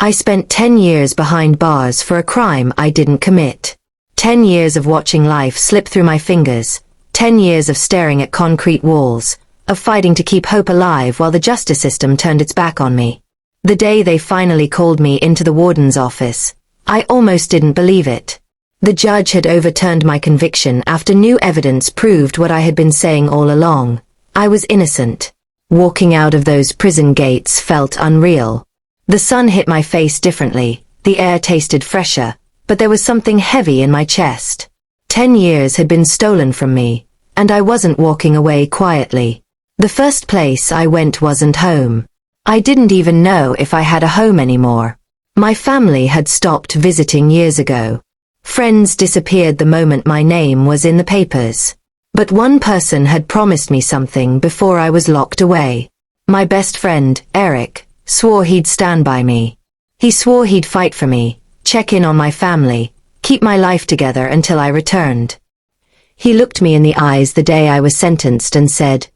I spent 10 years behind bars for a crime I didn't commit. 10 years of watching life slip through my fingers. 10 years of staring at concrete walls, of fighting to keep hope alive while the justice system turned its back on me. The day they finally called me into the warden's office, I almost didn't believe it. The judge had overturned my conviction after new evidence proved what I had been saying all along. I was innocent. Walking out of those prison gates felt unreal. The sun hit my face differently, the air tasted fresher, but there was something heavy in my chest. 10 years had been stolen from me, and I wasn't walking away quietly. The first place I went wasn't home. I didn't even know if I had a home anymore. My family had stopped visiting years ago. Friends disappeared the moment my name was in the papers. But one person had promised me something before I was locked away. My best friend, Eric, swore he'd stand by me. He swore he'd fight for me, check in on my family, keep my life together until I returned. He looked me in the eyes the day I was sentenced and said,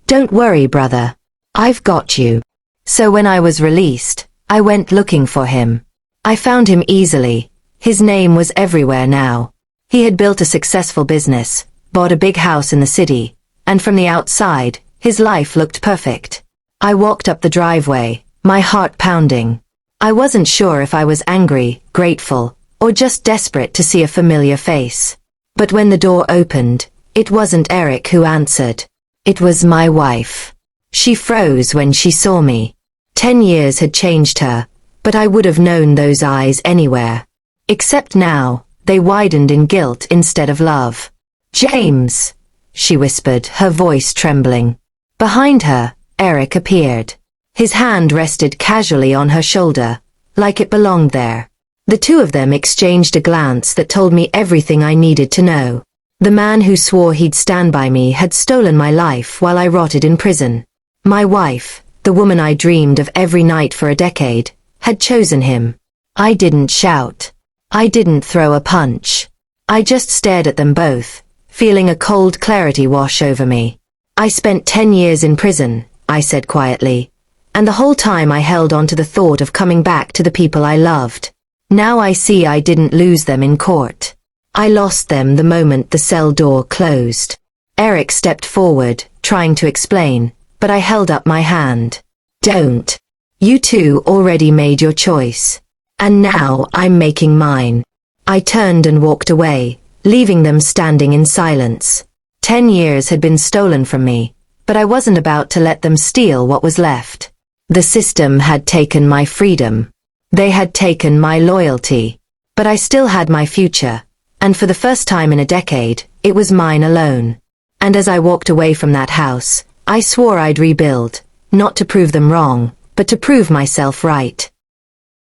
"Don't worry, brother. I've got you." So when I was released, I went looking for him. I found him easily. His name was everywhere now. He had built a successful business, bought a big house in the city, and from the outside, his life looked perfect. I walked up the driveway, my heart pounding. I wasn't sure if I was angry, grateful, or just desperate to see a familiar face. But when the door opened, it wasn't Eric who answered. It was my wife. She froze when she saw me. 10 years had changed her, but I would have known those eyes anywhere. Except now, they widened in guilt instead of love. "James," she whispered, her voice trembling. Behind her, Eric appeared. His hand rested casually on her shoulder, like it belonged there. The two of them exchanged a glance that told me everything I needed to know. The man who swore he'd stand by me had stolen my life while I rotted in prison. My wife, the woman I dreamed of every night for a decade, had chosen him. I didn't shout. I didn't throw a punch. I just stared at them both, feeling a cold clarity wash over me. "I spent 10 years in prison," I said quietly, "and the whole time I held on to the thought of coming back to the people I loved. Now I see I didn't lose them in court. I lost them the moment the cell door closed." Eric stepped forward, trying to explain, but I held up my hand. "Don't. You two already made your choice. And now I'm making mine." I turned and walked away, leaving them standing in silence. 10 years had been stolen from me, but I wasn't about to let them steal what was left. The system had taken my freedom. They had taken my loyalty. But I still had my future, and for the first time in a decade, it was mine alone. And as I walked away from that house, I swore I'd rebuild, not to prove them wrong, but to prove myself right.